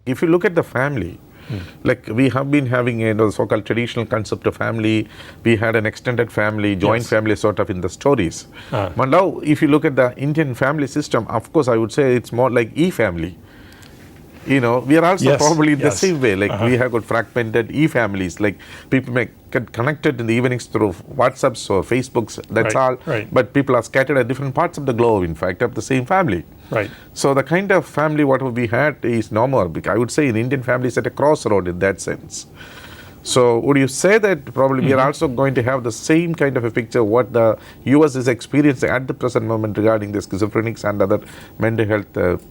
If you look at the family, like we have been having a so-called traditional concept of family. We had an extended family, joint family sort of in the stories. But now if you look at the Indian family system, of course I would say it's more like e-family. We are also probably in the same way, like we have got fragmented e-families, like people may get connected in the evenings through WhatsApps or Facebooks, that's all, but people are scattered at different parts of the globe, in fact, of the same family. So the kind of family what we had is no more. I would say in Indian families at a crossroad in that sense. So would you say that probably we are also going to have the same kind of a picture what the US is experiencing at the present moment regarding the schizophrenics and other mental health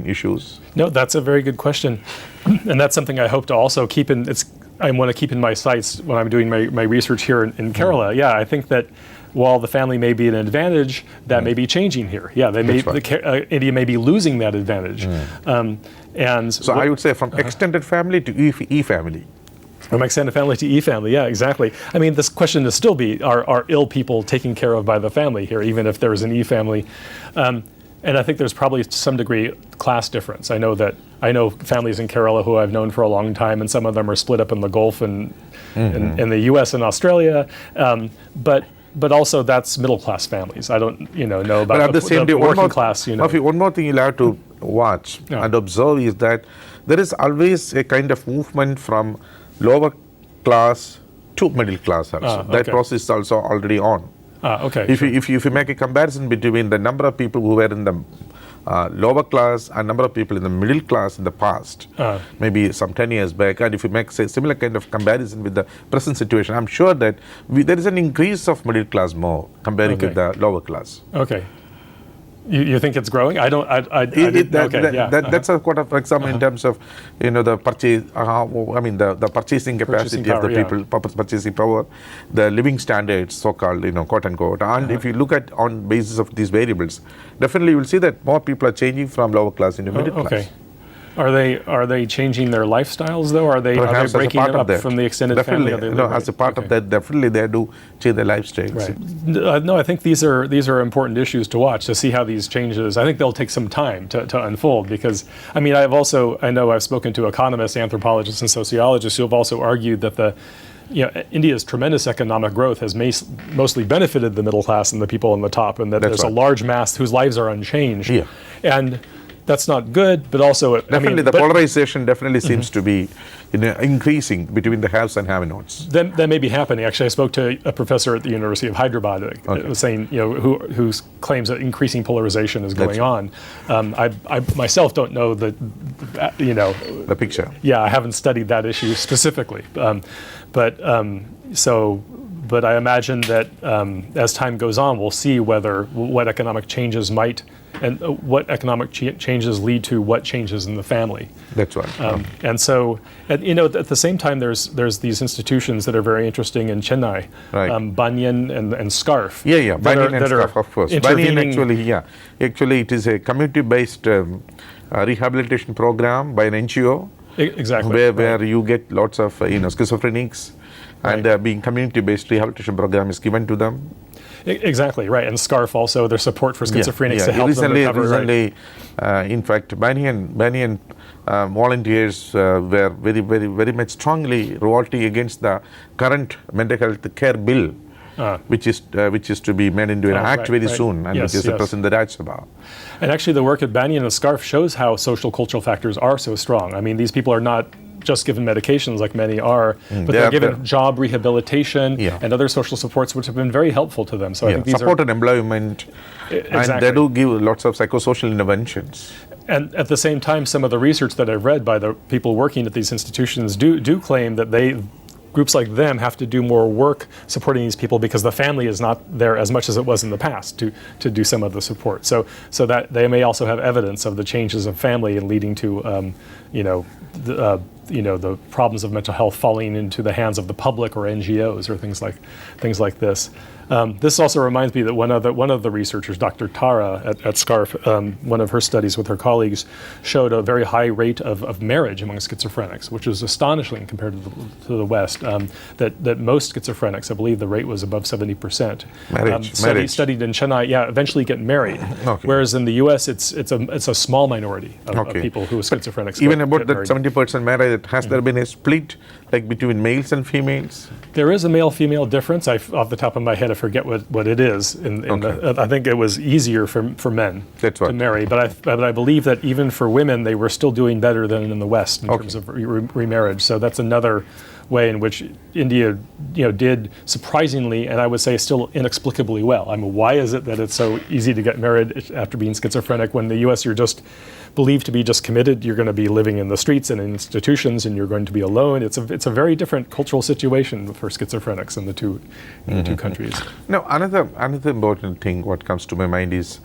issues? No, that's a very good question. And that's something I hope to also keep in, I want to keep in my sights when I'm doing my research here in Kerala. Yeah, I think that while the family may be an advantage, that may be changing here. Yeah, India may be losing that advantage. So I would say from extended family to e-family. From extended family to e-family, yeah, exactly. I mean, this question to still be, are ill people taken care of by the family here, even if there's an e-family? And I think there's probably to some degree class difference. I know families in Kerala who I've known for a long time, and some of them are split up in the Gulf and in the U.S. and Australia. But also that's middle class families. I don't know about but at the same day, working class. One more thing you'll have to watch and observe is that there is always a kind of movement from lower class to middle class also. That process is also already on. If you make a comparison between the number of people who were in the lower class and number of people in the middle class in the past, maybe some 10 years back, and if you make say similar kind of comparison with the present situation, I'm sure that there is an increase of middle class more comparing with the lower class. You think it's growing? I don't. That's a quite of, for example, in terms of the purchase. The purchasing capacity of the people, purchasing power, the living standards, so-called, quote unquote. And if you look at on basis of these variables, definitely you will see that more people are changing from lower class into middle class. Are they changing their lifestyles though? Are they breaking them up from the extended family? As a part of that, definitely they do change their lifestyles. No, I think these are important issues to watch to see how these changes. I think they'll take some time to unfold because I know I've spoken to economists, anthropologists, and sociologists who have also argued that India's tremendous economic growth has mostly benefited the middle class and the people on the top, and that there's a large mass whose lives are unchanged. And that's not good, but also the polarization definitely seems to be increasing between the haves and have-nots. That may be happening. Actually, I spoke to a professor at the University of Hyderabad saying, who claims that increasing polarization is going on. I myself don't know the picture. Yeah, I haven't studied that issue specifically, but I imagine that as time goes on, we'll see what economic changes might. And what economic changes lead to what changes in the family. That's right. And so, at the same time, there's these institutions that are very interesting in Chennai, Banyan and SCARF. Banyan and SCARF, of course. Banyan actually it is a community-based rehabilitation program by an NGO. Exactly. Where you get lots of schizophrenics, and being community-based rehabilitation program is given to them. Exactly, right. And SCARF also, their support for schizophrenics to help them recover. Recently, in fact, Banyan volunteers were very, very, very much strongly revolting against the current mental health care bill, which is to be made into an act very soon, and which is present in the Rajya Sabha. And actually, the work at Banyan and SCARF shows how social cultural factors are so strong. I mean, these people are not just given medications like many are, but they're given job rehabilitation and other social supports which have been very helpful to them. So I think these supported employment, and they do give lots of psychosocial interventions. And at the same time, some of the research that I've read by the people working at these institutions do claim that groups like them have to do more work supporting these people because the family is not there as much as it was in the past to do some of the support. So that they may also have evidence of the changes of family and leading to the problems of mental health falling into the hands of the public or NGOs or things like this. This also reminds me that one of the researchers, Dr. Tara at SCARF, one of her studies with her colleagues showed a very high rate of marriage among schizophrenics, which was astonishing compared to the West. That most schizophrenics, I believe the rate was above 70%. Studied in Chennai, eventually get married. Okay. Whereas in the U.S., it's a small minority of people who are schizophrenics. Even about that 70% marriage, has there been a split, like between males and females? There is a male-female difference. Off the top of my head, I forget what it is. I think it was easier for men to marry, but I believe that even for women, they were still doing better than in the West in terms of remarriage. So that's another way in which India, did surprisingly, and I would say still inexplicably well. I mean, why is it that it's so easy to get married after being schizophrenic when in the U.S. you're just believed to be just committed, you're going to be living in the streets and in institutions, and you're going to be alone. It's a very different cultural situation for schizophrenics in the two countries. Now, another important thing what comes to my mind is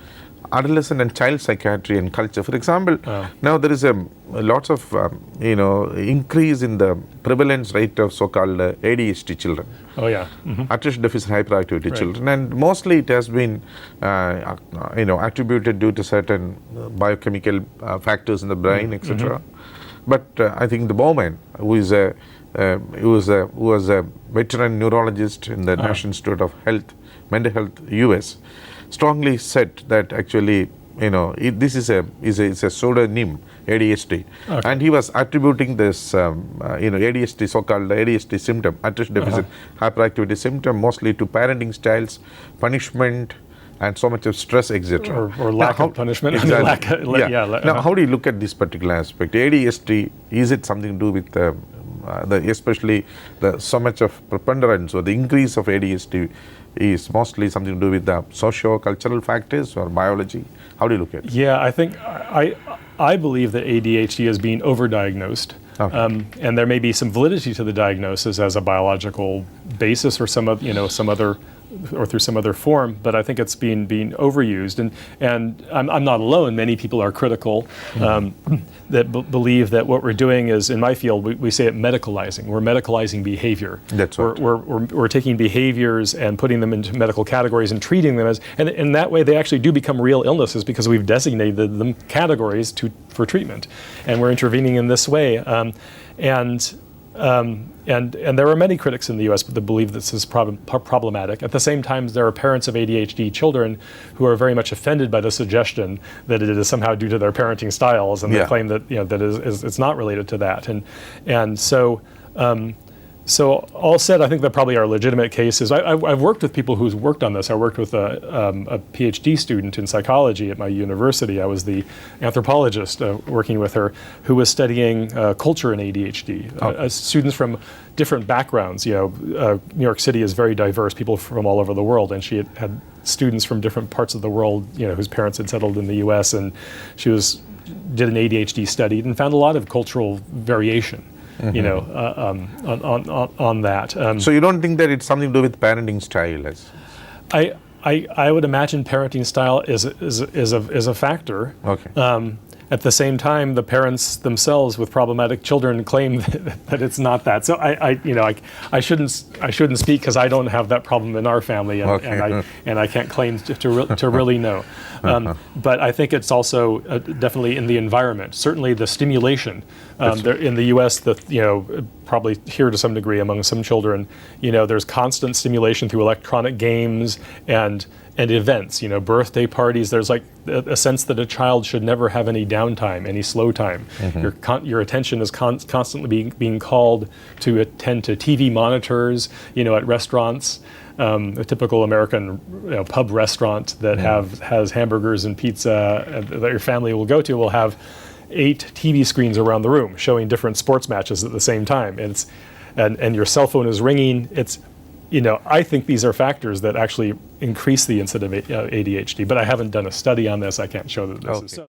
adolescent and child psychiatry and culture. For example, now there is a lots of increase in the prevalence rate of so-called ADHD children. Oh yeah, attention deficit hyperactivity children, and mostly it has been attributed due to certain biochemical factors in the brain, etc. But I think the Bowman, who was a veteran neurologist in the National Institute of Mental Health, US, strongly said that actually, this is a pseudonym, ADHD, and he was attributing this, ADHD, so-called ADHD symptom, attention deficit hyperactivity symptom, mostly to parenting styles, punishment, and so much of stress, etc. Or lack of punishment. Exactly. Now, how do you look at this particular aspect? ADHD, is it something to do with especially so much of preponderance or the increase of ADHD is mostly something to do with the socio-cultural factors or biology? How do you look at it? Yeah, I think I believe that ADHD is being overdiagnosed. And there may be some validity to the diagnosis as a biological basis or some other or through some other form, but I think it's being overused, and I'm not alone. Many people are critical that believe that what we're doing is, in my field, we say it medicalizing. We're medicalizing behavior. That's right. We're taking behaviors and putting them into medical categories and treating them as, and in that way they actually do become real illnesses because we've designated them categories for treatment, and we're intervening in this way. And there are many critics in the U.S. that believe this is problematic. At the same time, there are parents of ADHD children who are very much offended by the suggestion that it is somehow due to their parenting styles, and they claim that that it's not related to that. And so. So all said, I think that probably are legitimate cases. I've worked with people who's worked on this. I worked with a PhD student in psychology at my university. I was the anthropologist working with her, who was studying culture in ADHD. Students from different backgrounds. New York City is very diverse, people from all over the world, and she had students from different parts of the world, whose parents had settled in the U.S., and she did an ADHD study and found a lot of cultural variation. On that. So you don't think that it's something to do with parenting style? I would imagine parenting style is a factor. Okay. At the same time, the parents themselves with problematic children claim that it's not that. So I shouldn't speak because I don't have that problem in our family, and I can't claim to really know. But I think it's also definitely in the environment. Certainly the stimulation in the U.S. Probably here to some degree among some children. There's constant stimulation through electronic games and events, birthday parties. There's like a sense that a child should never have any downtime, any slow time. Your attention is constantly being called to attend to TV monitors, at restaurants. A typical American pub restaurant that has hamburgers and pizza that your family will go to will have 8 TV screens around the room showing different sports matches at the same time. And your cell phone is ringing. I think these are factors that actually increase the incidence of ADHD, but I haven't done a study on this. I can't show that this is so.